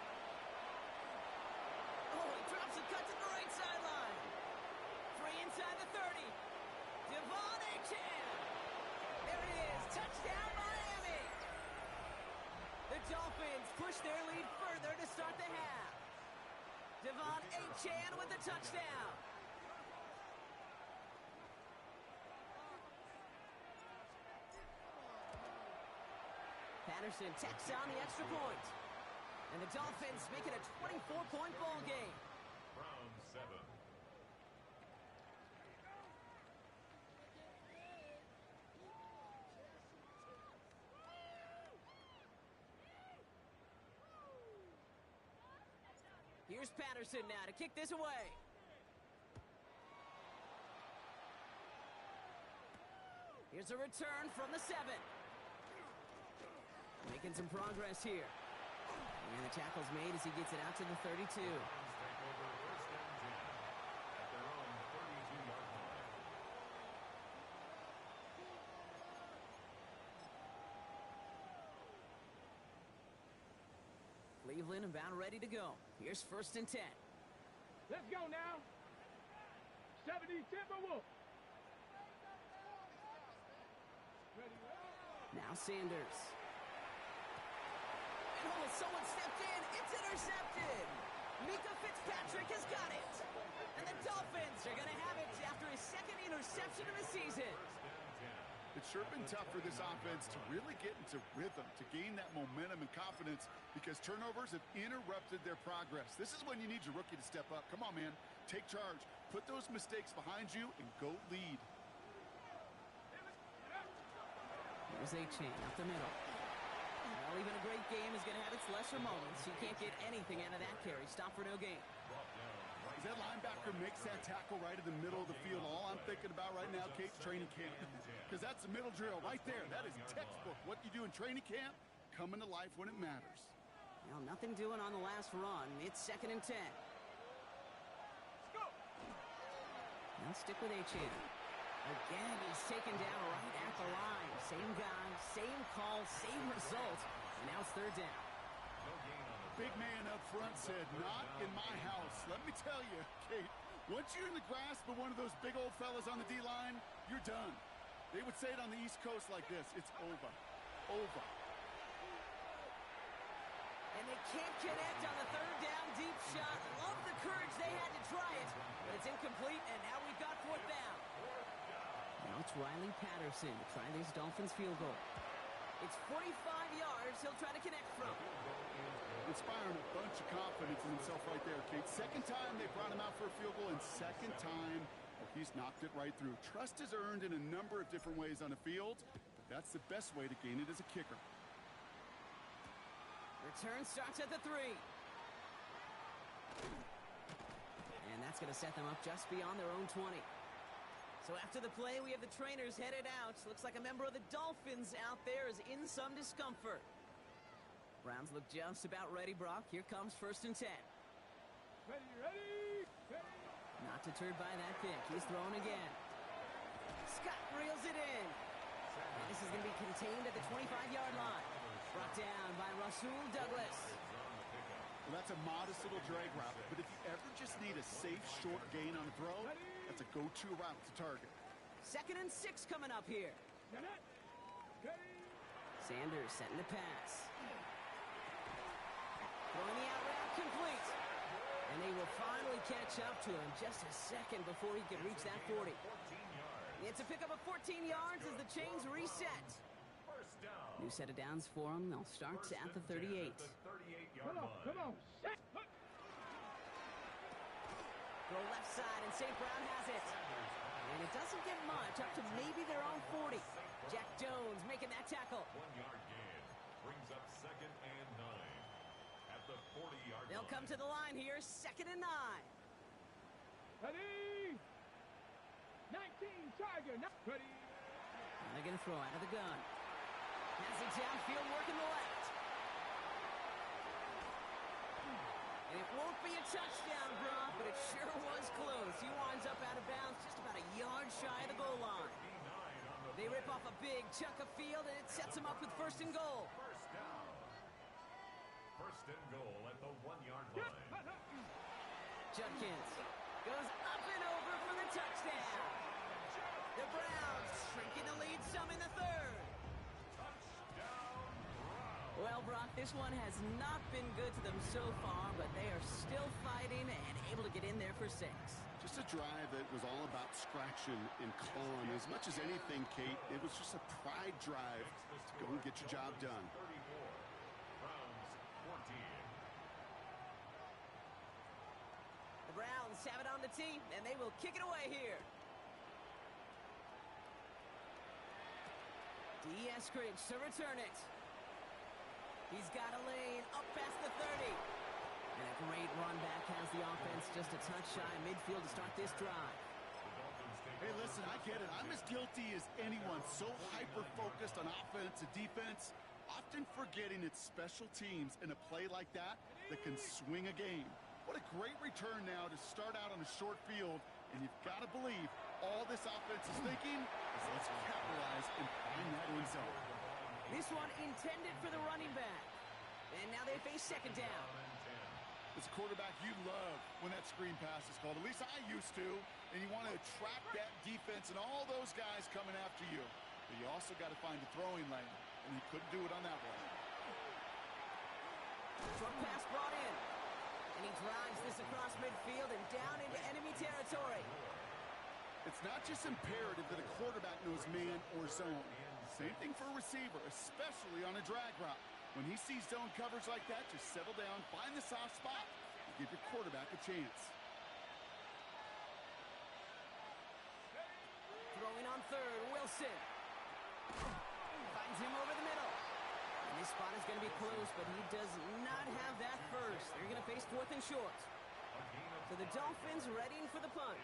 Oh, he drops and cuts at the right sideline. Free inside the 30. Devon Achan. There it is. Touchdown, Miami. The Dolphins push their lead further to start the half. Devon Achan with the touchdown. Patterson tacks on the extra point. And the Dolphins make it a 24-point ball game. Browns 7. Here's Patterson now to kick this away. Here's a return from the 7. Making some progress here. And the tackle's made as he gets it out to the 32. Browns take over first and 10 at their own 32-yard line. Cleveland about ready to go. Here's first and 10. Let's go now. 70 Timberwolves. Now Sanders. And oh, someone stepped in. It's intercepted. Mika Fitzpatrick has got it. And the Dolphins are going to have it after his second interception of the season. It's sure been tough for this offense to really get into rhythm, to gain that momentum and confidence, because turnovers have interrupted their progress. This is when you need your rookie to step up. Come on, man. Take charge. Put those mistakes behind you and go lead. Here's Achan up the middle. Well, even a great game is going to have its lesser moments. You can't get anything out of that carry. Stop for no gain. As that linebacker makes that tackle right in the middle of the field, all I'm thinking about right now, Kate's training camp. Because that's the middle drill right there. That is textbook. What you do in training camp, coming to life when it matters. Well, nothing doing on the last run. It's second and 10. Now stick with Achan. Again, he's taken down right at the line. Same guy, same call, same result. And now it's third down. Big man up front said, not in my house. Let me tell you, Kate, once you're in the grasp of one of those big old fellas on the D-line, you're done. They would say it on the East Coast like this, it's over. Over. And they can't connect on the third down deep shot. Love the courage they had to try it, but it's incomplete, and now we've got fourth down. Now it's Riley Patterson to try this Dolphins field goal. It's 45 yards he'll try to connect from. Inspiring a bunch of confidence in himself right there, Kate. Second time they brought him out for a field goal, and second time he's knocked it right through. Trust is earned in a number of different ways on the field, but that's the best way to gain it as a kicker. Return starts at the 3. And that's going to set them up just beyond their own 20. So after the play, we have the trainers headed out. Looks like a member of the Dolphins out there is in some discomfort. Browns look just about ready, Brock. Here comes first and 10. Ready. Not deterred by that pick. He's throwing again. Scott reels it in. And this is going to be contained at the 25-yard line. Brought down by Rasul Douglas. Well, that's a modest little drag route, but if you ever just need a safe, short gain on a throw, that's a go-to route to target. Second and 6 coming up here. Sanders setting the pass. Throwing the out route complete. And they will finally catch up to him just a second before he can reach that 40. It's a pickup of 14 yards as the chains reset. New set of downs for him. They'll start at the 38. Come on. The Throw left side, and St. Brown has it. And it doesn't get much, up to maybe their own 40. Jack Jones making that tackle. 1-yard gain brings up 2nd and 9 at the 40-yard line. They'll come to the line here, 2nd and 9. Ready? 19 Tiger. Ready? And they're going to throw out of the gun. Has it downfield, working the left. And it won't be a touchdown, Brock, but it sure was close. He winds up out of bounds just about a yard shy of the goal line. They rip off a big chunk of field, and it sets them up with 1st and goal. First down. 1st and goal at the 1-yard line. Judkins goes up and over for the touchdown. The Browns shrinking the lead some in the 3rd. Well, Brock, this one has not been good to them so far, but they are still fighting and able to get in there for 6. Just a drive that was all about scratching and clawing. As much as anything, Kate, it was just a pride drive to go and get your job done. 34. Browns 14. The Browns have it on the team, and they will kick it away here. Eskridge to return it. He's got a lane up past the 30. And a great run back has the offense just a touch shy of midfield to start this drive. Hey, listen, I get it. I'm as guilty as anyone. So hyper-focused on offense and defense, often forgetting it's special teams in a play like that can swing a game. What a great return now to start out on a short field, and you've got to believe all this offense is thinking is let's capitalize and find that end zone. This one intended for the running back. And now they face 2nd down. As a quarterback, you love when that screen pass is called. At least I used to. And you want to attract that defense and all those guys coming after you. But you also got to find the throwing lane. And he couldn't do it on that one. Short pass brought in. And he drives this across midfield and down into enemy territory. It's not just imperative that a quarterback knows man or zone. Same thing for a receiver, especially on a drag route. When he sees zone coverage like that, just settle down, find the soft spot, and give your quarterback a chance. Throwing on 3rd, Wilson. Finds him over the middle. And this spot is going to be close, but he does not have that first. They're going to face 4th and short. So the Dolphins readying for the punt.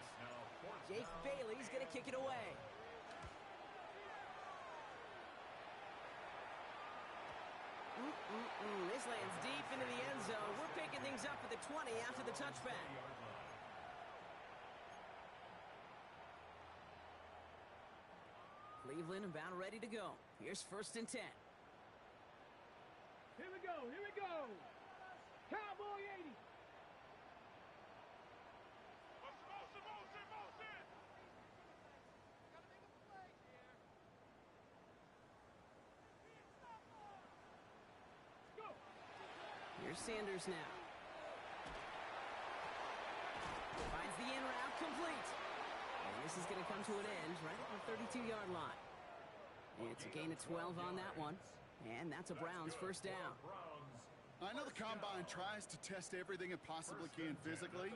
Jake Bailey's going to kick it away. This lands deep into the end zone. We're picking things up at the 20 after the touchback. Cleveland about ready to go. Here's 1st and 10. Here we go. Here we go. Cowboy 80. Here's Sanders now. Finds the in route complete. And this is going to come to an end right at the 32-yard line. It's a gain of 12 on that one. And that's a Browns 1st down. I know the Combine tries to test everything it possibly can physically,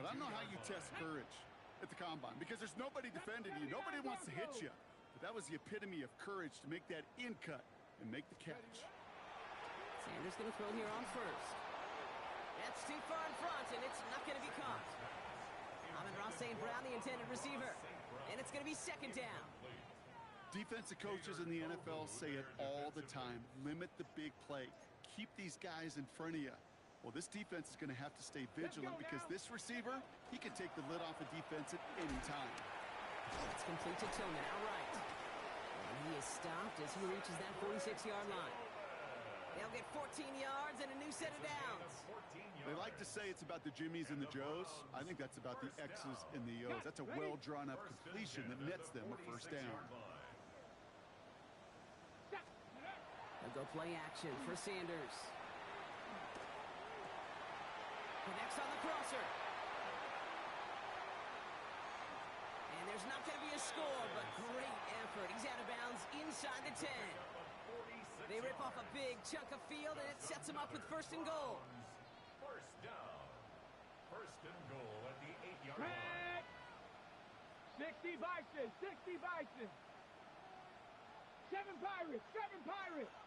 but I don't know how you test courage at the Combine because there's nobody defending you. Nobody wants to hit you. But that was the epitome of courage to make that in cut and make the catch. Sanders going to throw here on 1st. That's too far in front, and it's not going to be caught. Amon-Ra St. Brown, the intended receiver. And it's going to be 2nd down. Defensive coaches in the NFL say it all the time. Limit the big play. Keep these guys in front of you. Well, this defense is going to have to stay vigilant because this receiver, he can take the lid off a defense at any time. It's complete to Tillman outright. And he is stopped as he reaches that 46-yard line. They'll get 14 yards and a new set of downs. They like to say it's about the Jimmies and the Joes. I think that's about the X's and the O's. That's a well-drawn-up completion that nets them a 1st down. They'll go play action for Sanders. Connects on the crosser. And there's not going to be a score, but great effort. He's out of bounds inside the 10. They rip off a big chunk of field, and it sets them up with 1st and goal. 1st down. 1st and goal at the 8-yard 60 Bison, 60 Bison. 7 Pirates, 7 Pirates.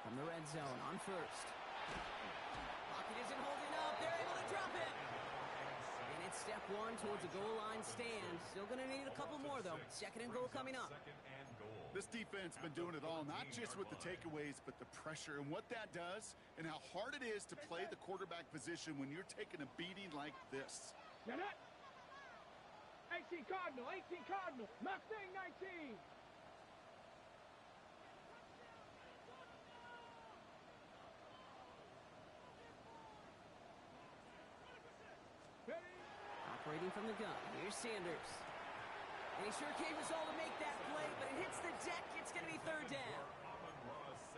From the red zone on first. Pocket isn't holding up. They're able to drop it. And it's step one towards a goal line stand. Still going to need a couple more, though. Second and goal coming up. This defense has been doing it all, not just with the takeaways, but the pressure and what that does and how hard it is to play the quarterback position when you're taking a beating like this. 18 Cardinal, 18 Cardinal. Mustang 19. Operating from the gun. Here's Sanders. And he sure came us all to make that play, but it hits the deck. It's going to be third down.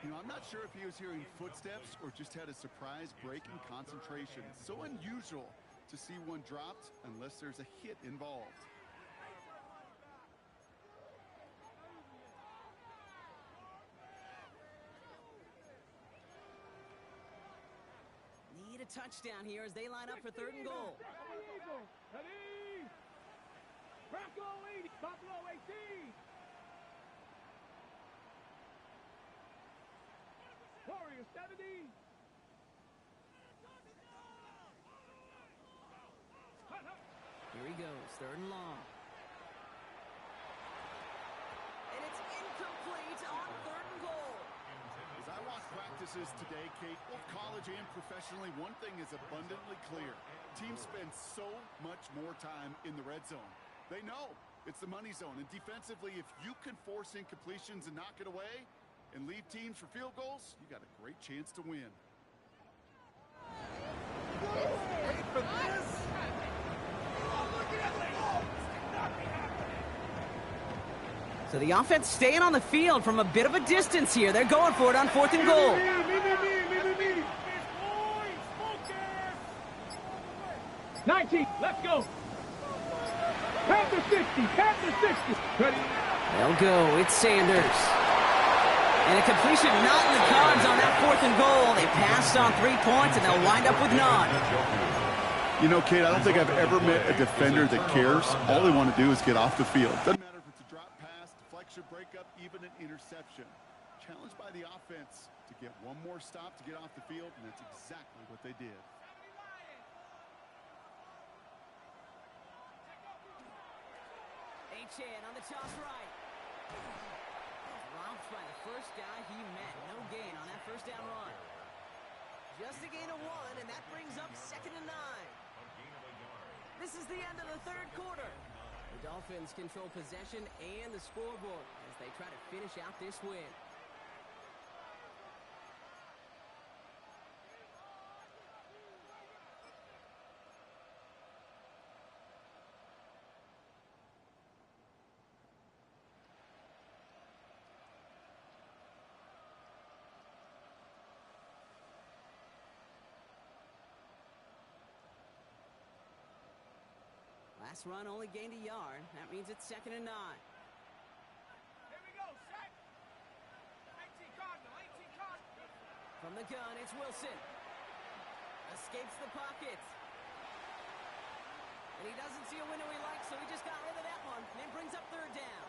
You know, I'm not sure if he was hearing footsteps or just had a surprise break in concentration. It's so unusual to see one dropped unless there's a hit involved. Need a touchdown here as they line up for third and goal. Ready? Bronco 80, Buffalo 18. Warrior 70. Here he goes, third and long. And it's incomplete on third and goal. As I watch practices today, Kate, both college and professionally, one thing is abundantly clear. Teams spend so much more time in the red zone. They know it's the money zone. And defensively, if you can force incompletions and knock it away and leave teams for field goals, you got a great chance to win. Wait for this. So the offense staying on the field from a bit of a distance here. They're going for it on fourth and goal. Me. 19, let's go. Panther 60, Panther 60. Ready? They'll go. It's Sanders. And a completion not in the cards on that fourth and goal. They passed on 3 points, and they'll wind up with none. You know, Kate, I don't think I've ever met a defender that cares. All they want to do is get off the field. Doesn't matter if it's a drop pass, deflection, breakup, even an interception. Challenged by the offense to get one more stop to get off the field, and that's exactly what they did. Chan on the toss right. Dropped by the first guy he met. No gain on that first down run. Just a gain of 1, and that brings up second and 9. This is the end of the third quarter. The Dolphins control possession and the scoreboard as they try to finish out this win. Last run only gained a yard. That means it's second and 9. Here we go, set. 18 Cardinal, 18 Cardinal. From the gun, it's Wilson. Escapes the pocket. And he doesn't see a window he likes, so he just got rid of that one. And it brings up third down.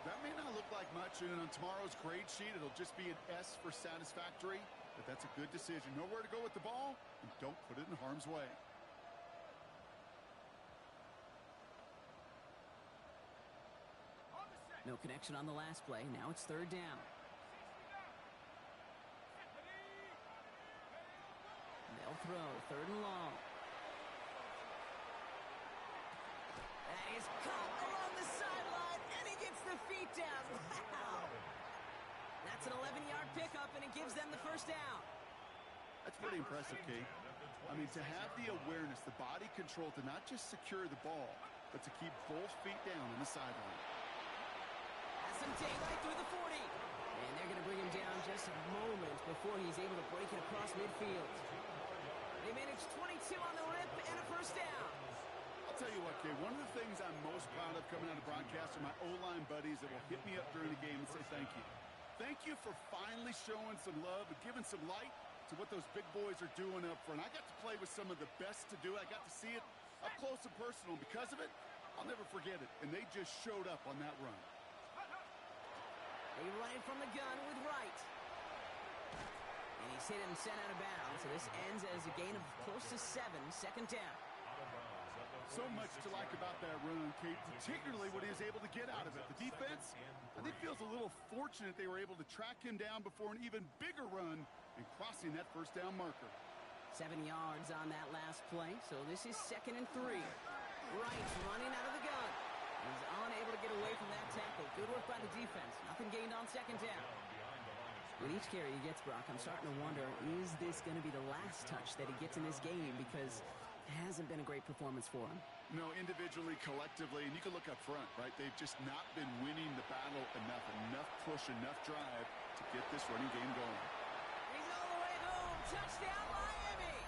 That may not look like much, and on tomorrow's grade sheet, it'll just be an S for satisfactory, but that's a good decision. Know where to go with the ball, and don't put it in harm's way. No connection on the last play. Now it's third down. They'll throw third and long. That is caught along the sideline, and he gets the feet down. Wow! That's an 11-yard pickup, and it gives them the first down. That's pretty impressive, Kate. I mean, to have the awareness, the body control to not just secure the ball, but to keep both feet down on the sideline. Some daylight through the 40. And they're going to bring him down just a moment before he's able to break it across midfield. They managed 22 on the rip and a first down. I'll tell you what, Kay, one of the things I'm most proud of coming out of broadcast are my O-line buddies that will hit me up during the game and say thank you. Thank you for finally showing some love and giving some light to what those big boys are doing up front. I got to play with some of the best to do it. I got to see it up close and personal. Because of it, I'll never forget it. And they just showed up on that run. They run it from the gun with Wright. And he's hit and sent out of bounds. So this ends as a gain of close to 7, second down. So much to like about that run, Kate, particularly what he was able to get out of it. The defense, I think, feels a little fortunate they were able to track him down before an even bigger run and crossing that first down marker. 7 yards on that last play, so this is 2nd and 3. Wright's running out of the gun. He's unable to get away from that tackle. Good work by the defense. Nothing gained on 2nd down. With each carry he gets, Brock, I'm starting to wonder, is this going to be the last touch that he gets in this game? Because it hasn't been a great performance for him. No, individually, collectively, and you can look up front, right? They've just not been winning the battle enough push, enough drive to get this running game going. He's all the way home. Touchdown, Miami!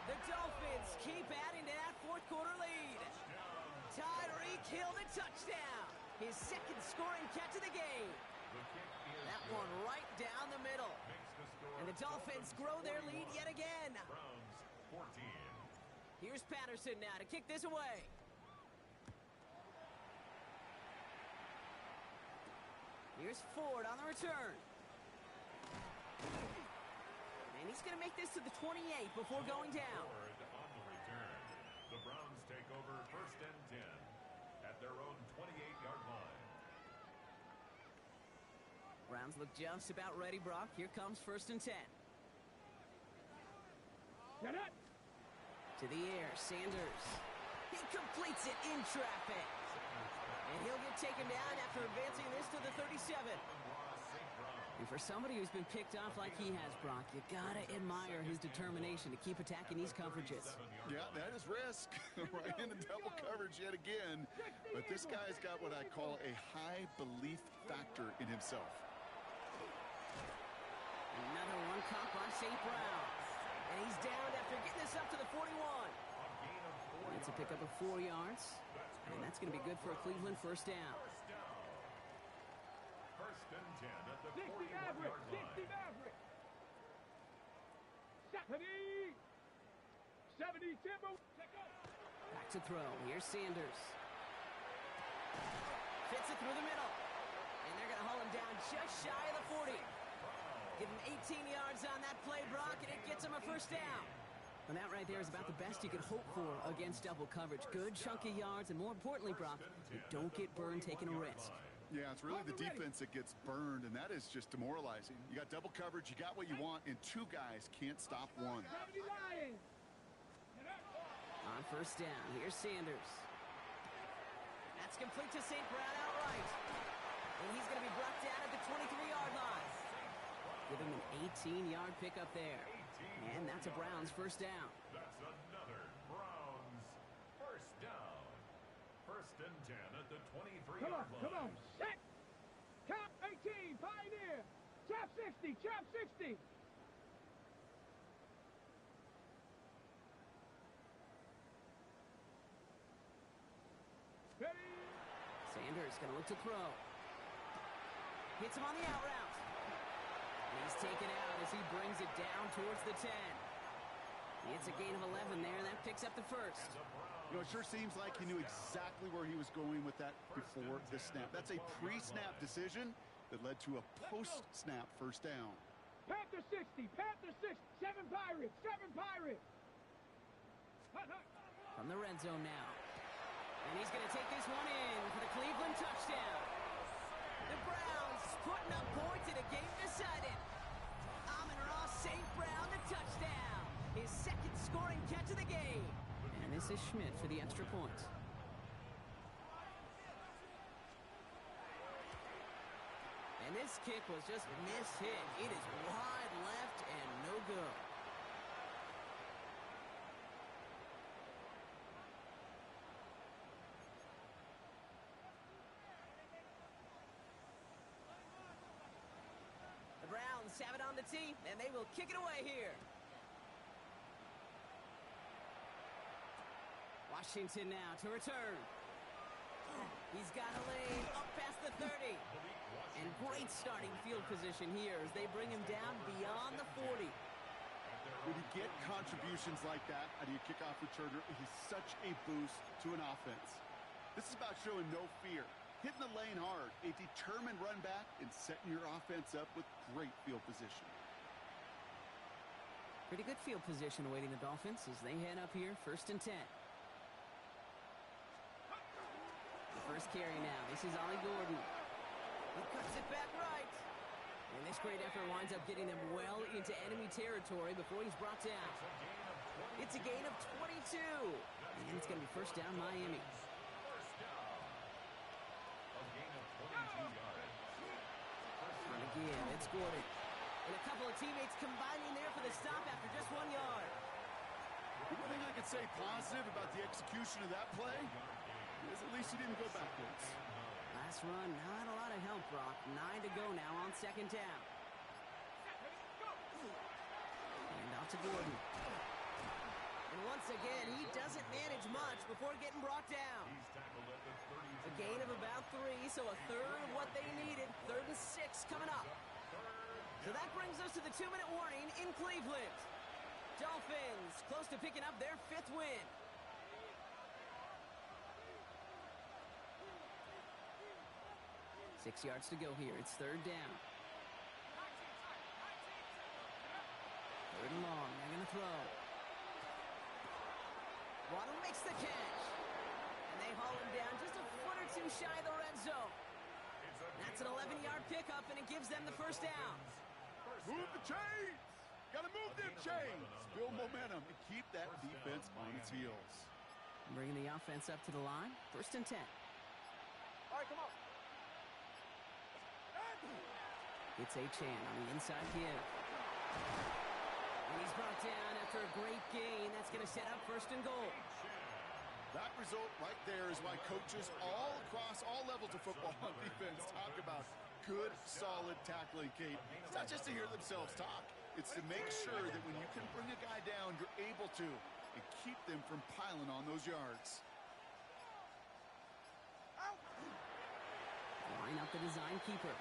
The Dolphins keep adding to that fourth quarter lead. Tyreek Hill the touchdown. His 2nd scoring catch of the game. That one right down the middle. And the Dolphins grow their lead yet again. Browns 14. Here's Patterson now to kick this away. Here's Ford on the return. And he's going to make this to the 28 before going down. Ford on the return. The Browns take over 1st and 10 at their own 28-yard line. Browns look just about ready, Brock. Here comes 1st and 10. Get up. To the air, Sanders. He completes it in traffic. And he'll get taken down after advancing this to the 37. And for somebody who's been picked off like he has, Brock, you gotta admire his determination to keep attacking these coverages. Yeah, that is risk. Right into double coverage yet again. But this guy's got what I call a high belief factor in himself. Another one caught by St. Brown. And he's down after getting this up to the 41. It's a pickup of 4 yards. And that's going to be good for a Cleveland first down. 1st and 10 at the 60 Maverick. 41-yard line. 60 Maverick. 70 Timber. Check out. Back to throw. Here's Sanders. Fits it through the middle. And they're going to haul him down just shy of the 40. Give him 18 yards on that play, Brock, and it gets him a first down. And that right there is about the best you could hope for against double coverage. Good chunky yards, and more importantly, Brock, you don't get burned taking a risk. Yeah, it's really the defense that gets burned, and that is just demoralizing. You got double coverage, you got what you want, and 2 guys can't stop one. 70 Lions. On first down, here's Sanders. That's complete to St. Brown outright. And he's going to be brought down at the 23-yard line. Give him an 18-yard pickup there. And that's a Browns first down. That's another Browns first down. 1st and 10 at the 23-yard line. Come on. Set. Count 18. Pioneer. Chop 60. Chop 60. Ready. Sanders going to look to throw. Hits him on the out route. He's taken out as he brings it down towards the 10. It's a gain of 11 there, and that picks up the first. You know, it sure seems like he knew exactly where he was going with that before the snap. That's a pre-snap decision that led to a post-snap first down. Panther 60. Panther 6. 7 Pirates. 7 Pirates. From the red zone now. And he's going to take this one in for the Cleveland touchdown. The Browns putting up points in a game decided. Amon-Ra St. Brown the touchdown. His 2nd scoring catch of the game. And this is Schmidt for the extra point. And this kick was just mishit. It is wide left and no good. The Browns have it on the tee, and they will kick it away here. Washington now to return. He's got a lane up past the 30. And great starting field position here as they bring him down beyond the 40. When he get contributions like that out of your kickoff returner, it is such a boost to an offense. This is about showing no fear, hitting the lane hard, a determined run back, and setting your offense up with great field position. Pretty good field position awaiting the Dolphins as they head up here, 1st and 10. The first carry now. This is Ollie Gordon. He cuts it back right. And this great effort winds up getting them well into enemy territory before he's brought down. It's a gain of 22. And it's going to be first down Miami. And again, it's Gordon. And a couple of teammates combining there for the stop after just 1 yard. One thing I could say positive about the execution of that play is at least he didn't go backwards. Last run, not a lot of help, Brock. 9 to go now on 2nd down. And off to Gordon. And once again, he doesn't manage much before getting brought down. A gain of about 3, so a third of what they needed. 3rd and 6 coming up. So that brings us to the 2-minute warning in Cleveland. Dolphins close to picking up their 5th win. Six yards to go here. It's 3rd down. 3rd and long. They're going to throw. Waddle makes the catch. And they haul him down just a foot or two shy of the red zone. That's an 11-yard pickup, and it gives them the first down. Move the chains! Gotta move them chains! Build momentum and keep that defense on its heels. Bringing the offense up to the line. 1st and 10. All right, come on. It's Achane on the inside give. And he's brought down after a great gain. That's going to set up 1st and goal. That result right there is why coaches all across all levels of football on defense talk about good, solid tackling, Kate. It's not just to hear themselves talk. It's to make sure that when you can bring a guy down, you're able to and keep them from piling on those yards. Line up the design keeper.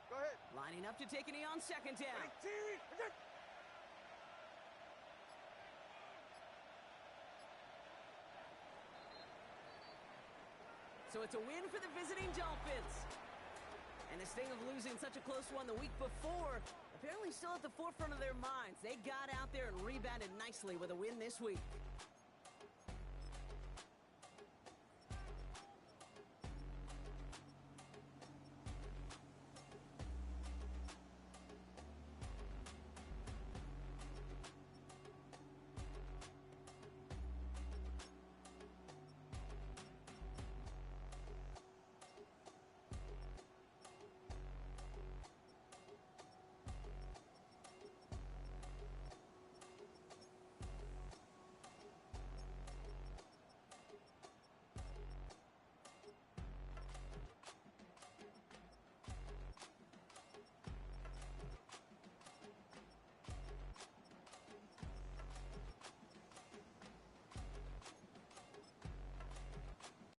Go ahead. Lining up to take a knee on 2nd down. So it's a win for the visiting Dolphins. And this thing of losing such a close one the week before, apparently still at the forefront of their minds. They got out there and rebounded nicely with a win this week.